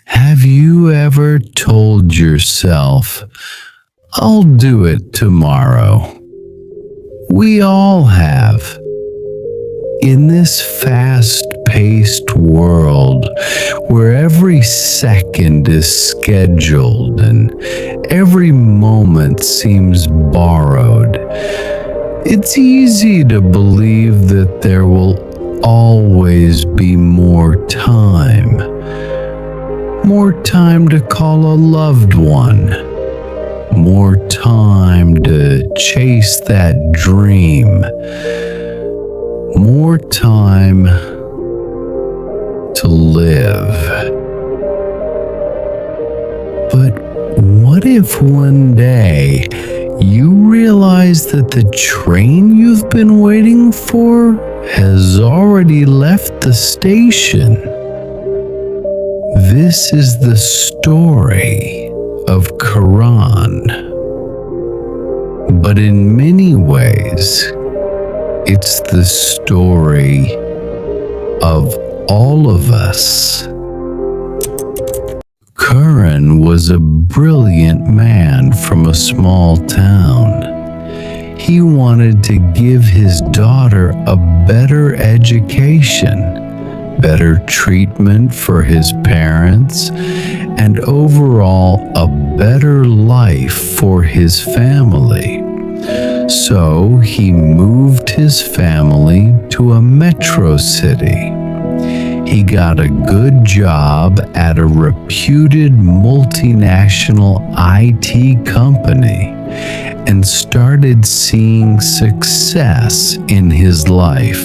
Have you ever told yourself, I'll do it tomorrow? We all have. In this fast-paced world where every second is scheduled and every moment seems borrowed, it's easy to believe that there will always be more time. More time to call a loved one. More time to chase that dream. More time to live. But what if one day you realize that the train you've been waiting for has already left the station? This is the story of Karan. But in many ways, it's the story of all of us. Karan was a brilliant man from a small town. He wanted to give his daughter a better education, better treatment for his parents, and overall a better life for his family. So he moved his family to a metro city. He got a good job at a reputed multinational IT company and started seeing success in his life.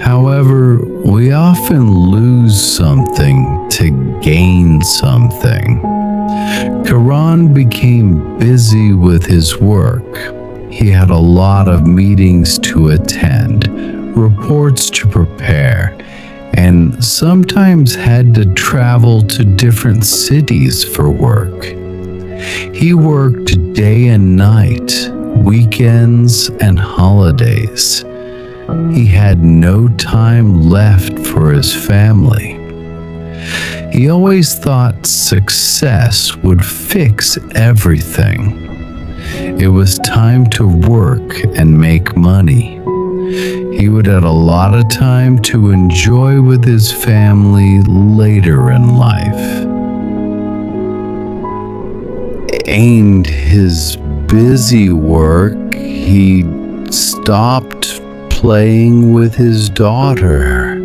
However, we often lose something to gain something. Karan became busy with his work. He had a lot of meetings to attend, reports to prepare, and sometimes had to travel to different cities for work. He worked day and night, weekends and holidays. He had no time left for his family. He always thought success would fix everything. It was time to work and make money. He would have a lot of time to enjoy with his family later in life. In his busy work, he stopped playing with his daughter,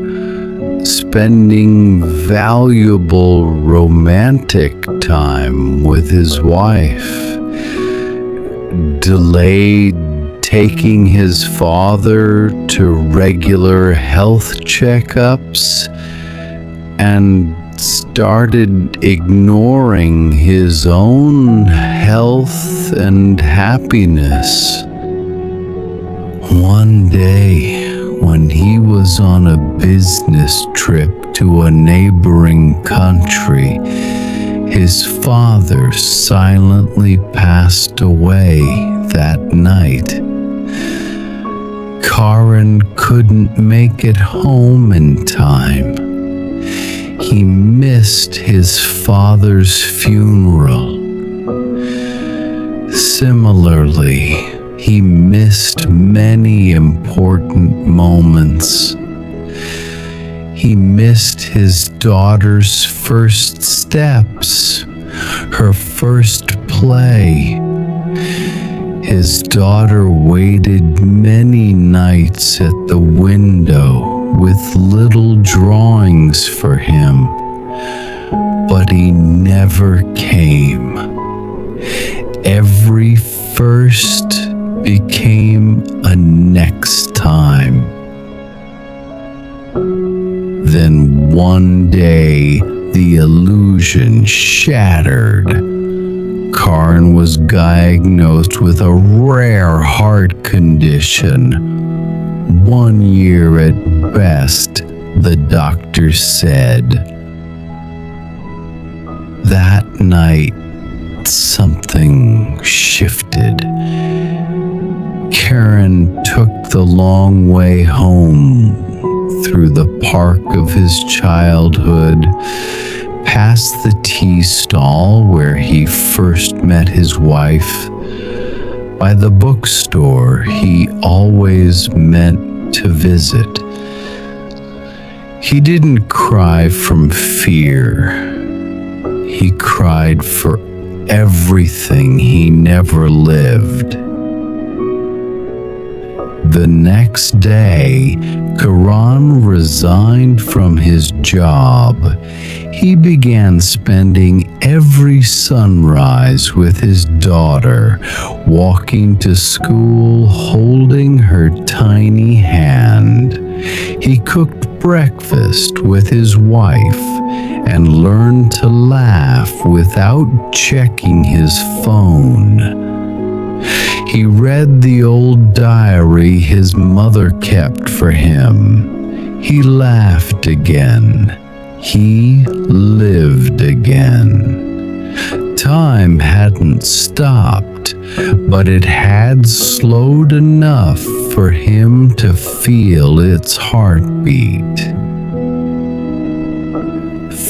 spending valuable romantic time with his wife, delayed taking his father to regular health checkups, and started ignoring his own health and happiness. One day, when he was on a business trip to a neighboring country, his father silently passed away that night. Karan couldn't make it home in time. He missed his father's funeral. Similarly, he missed many important moments. He missed his daughter's first steps, her first play. His daughter waited many nights at the window with little drawings for him, but he never came. Every first became a next time. Then one day, the illusion shattered. Karan was diagnosed with a rare heart condition. 1 year at best, the doctor said. That night, something shifted. Karan took the long way home through the park of his childhood, past the tea stall where he first met his wife, by the bookstore he always meant to visit. He didn't cry from fear. He cried for everything he never lived. The next day, Karan resigned from his job. He began spending every sunrise with his daughter, walking to school holding her tiny hand. He cooked breakfast with his wife and learned to laugh without checking his phone. He read the old diary his mother kept for him. He laughed again. He lived again. Time hadn't stopped, but it had slowed enough for him to feel its heartbeat.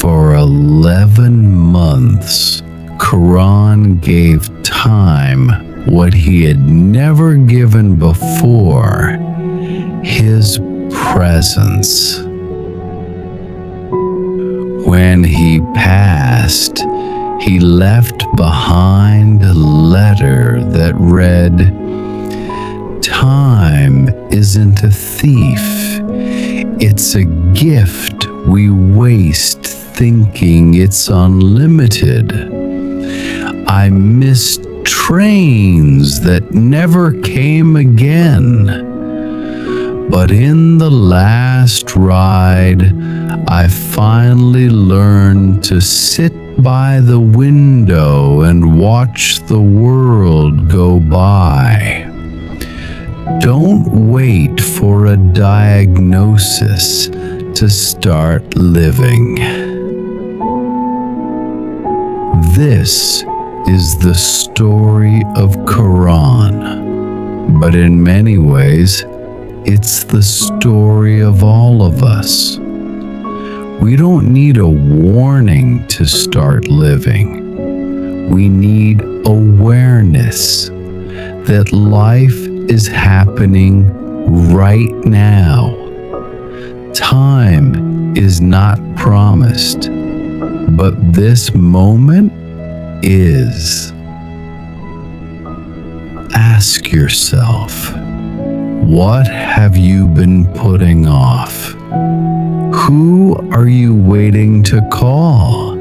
For 11 months, Karan gave time what he had never given before: his presence. When he passed, he left behind a letter that read, "Time isn't a thief. It's a gift we waste thinking it's unlimited. I missed trains that never came again. But in the last ride, I finally learned to sit by the window and watch the world go by. Don't wait for a diagnosis to start living." This is the story of Karan, but in many ways, it's the story of all of us. We don't need a warning to start living. We need awareness that life is happening right now. Time is not promised, but this moment is. Ask yourself, what have you been putting off? Who are you waiting to call?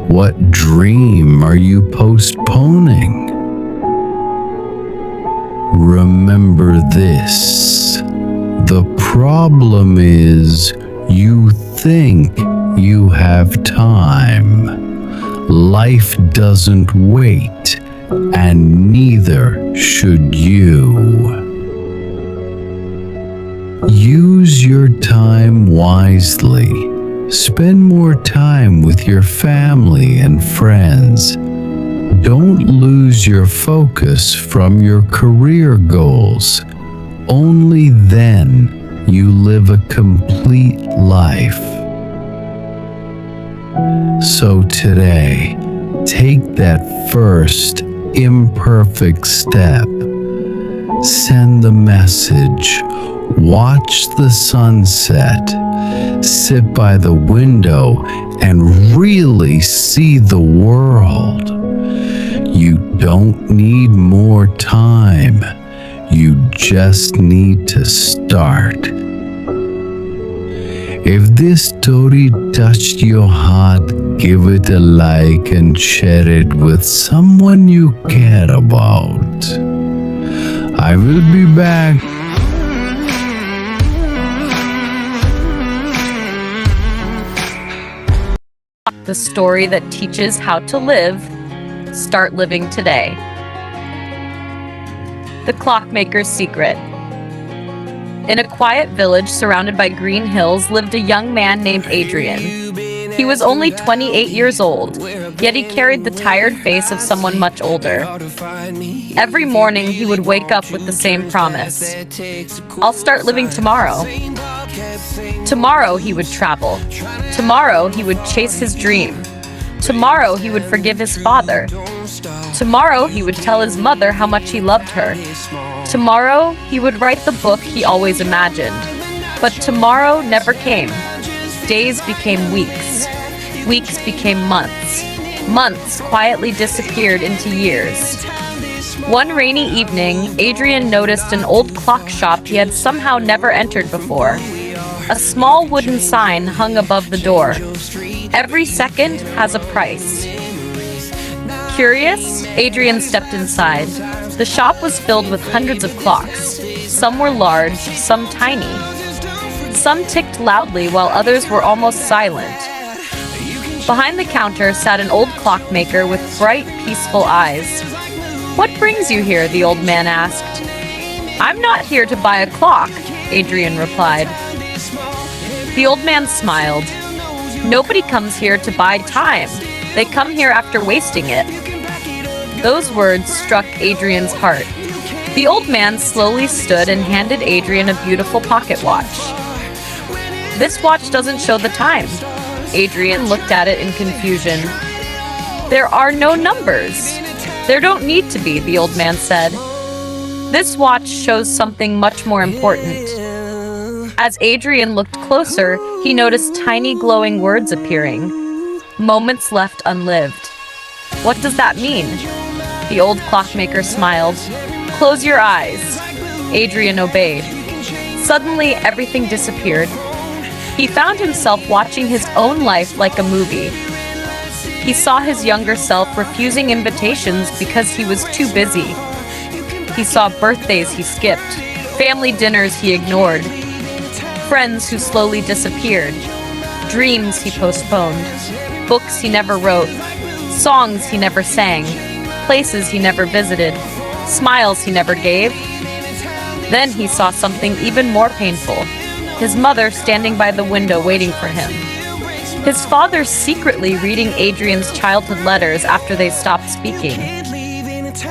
What dream are you postponing? Remember this: the problem is you think you have time. Life doesn't wait, and neither should you. Use your time wisely. Spend more time with your family and friends. Don't lose your focus from your career goals. Only then you live a complete life. So today, take that first imperfect step. Send the message. Watch the sunset. Sit by the window and really see the world. You don't need more time. You just need to start. If this story touched your heart, give it a like and share it with someone you care about. I will be back. The story that teaches how to live. Start living today. The Clockmaker's Secret. In a quiet village surrounded by green hills lived a young man named Adrian. He was only 28 years old, yet he carried the tired face of someone much older. Every morning, he would wake up with the same promise. I'll start living tomorrow. Tomorrow, he would travel. Tomorrow, he would chase his dream. Tomorrow, he would forgive his father. Tomorrow, he would tell his mother how much he loved her. Tomorrow, he would write the book he always imagined. But tomorrow never came. Days became weeks. Weeks became months. Months quietly disappeared into years. One rainy evening, Adrian noticed an old clock shop he had somehow never entered before. A small wooden sign hung above the door. Every second has a price. Curious, Adrian stepped inside. The shop was filled with hundreds of clocks. Some were large, some tiny. Some ticked loudly while others were almost silent. Behind the counter sat an old clockmaker with bright, peaceful eyes. "What brings you here?" the old man asked. "I'm not here to buy a clock," Adrian replied. The old man smiled. "Nobody comes here to buy time. They come here after wasting it." Those words struck Adrian's heart. The old man slowly stood and handed Adrian a beautiful pocket watch. "This watch doesn't show the time." Adrian looked at it in confusion. "There are no numbers." "There don't need to be," the old man said. "This watch shows something much more important." As Adrian looked closer, he noticed tiny glowing words appearing. "Moments left unlived." "What does that mean?" The old clockmaker smiled. "Close your eyes." Adrian obeyed. Suddenly, everything disappeared. He found himself watching his own life like a movie. He saw his younger self refusing invitations because he was too busy. He saw birthdays he skipped, family dinners he ignored, friends who slowly disappeared, dreams he postponed, books he never wrote, songs he never sang, places he never visited, smiles he never gave. Then he saw something even more painful. His mother standing by the window waiting for him. His father secretly reading Adrian's childhood letters after they stopped speaking.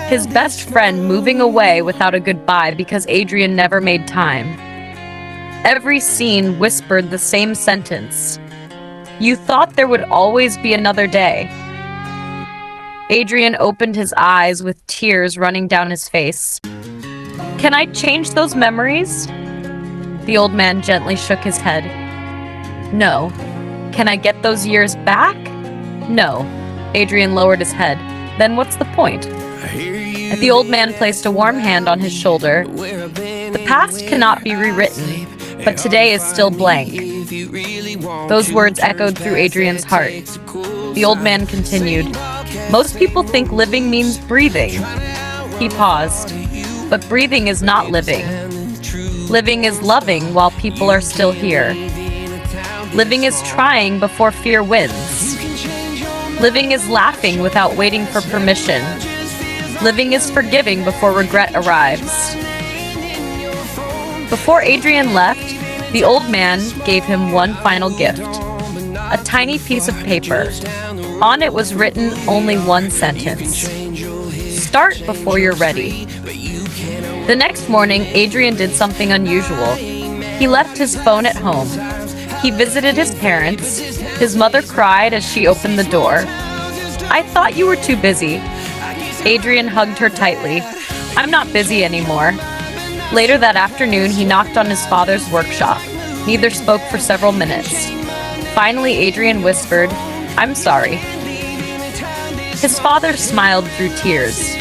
His best friend moving away without a goodbye because Adrian never made time. Every scene whispered the same sentence. "You thought there would always be another day." Adrian opened his eyes with tears running down his face. "Can I change those memories?" The old man gently shook his head. "No." "Can I get those years back?" "No." Adrian lowered his head. "Then what's the point?" The old man placed a warm hand on his shoulder. "The past cannot be rewritten, but today is still blank." Those words echoed through Adrian's heart. The old man continued. "Most people think living means breathing." He paused. "But breathing is not living. Living is loving while people are still here. Living is trying before fear wins. Living is laughing without waiting for permission. Living is forgiving before regret arrives." Before Adrian left, the old man gave him one final gift. A tiny piece of paper. On it was written only one sentence. "Start before you're ready." The next morning, Adrian did something unusual. He left his phone at home. He visited his parents. His mother cried as she opened the door. "I thought you were too busy." Adrian hugged her tightly. "I'm not busy anymore." Later that afternoon, he knocked on his father's workshop. Neither spoke for several minutes. Finally, Adrian whispered, "I'm sorry." His father smiled through tears.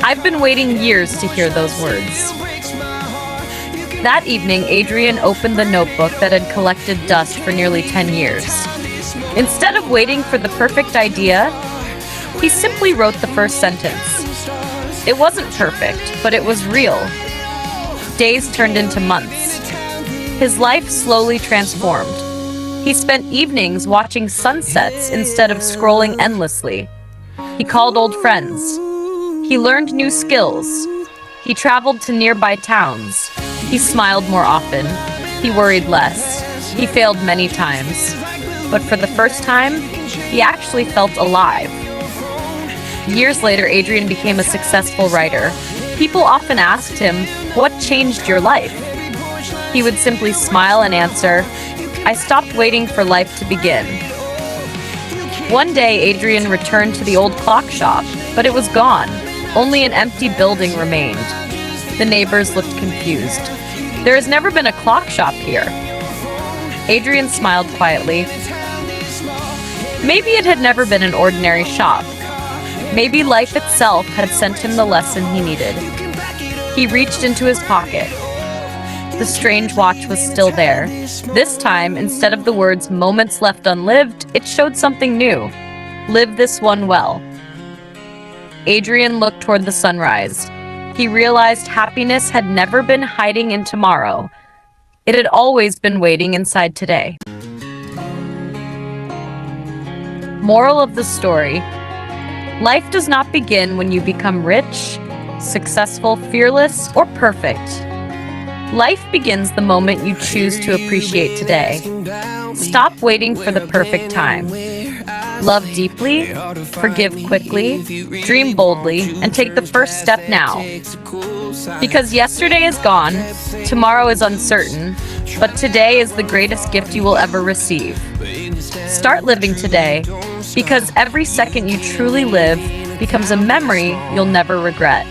"I've been waiting years to hear those words." That evening, Adrian opened the notebook that had collected dust for nearly 10 years. Instead of waiting for the perfect idea, he simply wrote the first sentence. It wasn't perfect, but it was real. Days turned into months. His life slowly transformed. He spent evenings watching sunsets instead of scrolling endlessly. He called old friends. He learned new skills. He traveled to nearby towns. He smiled more often. He worried less. He failed many times. but for the first time, he actually felt alive. Years later, Adrian became a successful writer. People often asked him, "What changed your life?" He would simply smile and answer, "I stopped waiting for life to begin." One day, Adrian returned to the old clock shop, but it was gone. Only an empty building remained. The neighbors looked confused. "There has never been a clock shop here." Adrian smiled quietly. Maybe it had never been an ordinary shop. Maybe life itself had sent him the lesson he needed. He reached into his pocket. The strange watch was still there. This time, instead of the words "moments left unlived," it showed something new. "Live this one well." Adrian looked toward the sunrise. He realized happiness had never been hiding in tomorrow. It had always been waiting inside today. Moral of the story: life does not begin when you become rich, successful, fearless, or perfect. Life begins the moment you choose to appreciate today. Stop waiting for the perfect time. Love deeply, forgive quickly, dream boldly, and take the first step now. Because yesterday is gone, tomorrow is uncertain, but today is the greatest gift you will ever receive. Start living today, because every second you truly live becomes a memory you'll never regret.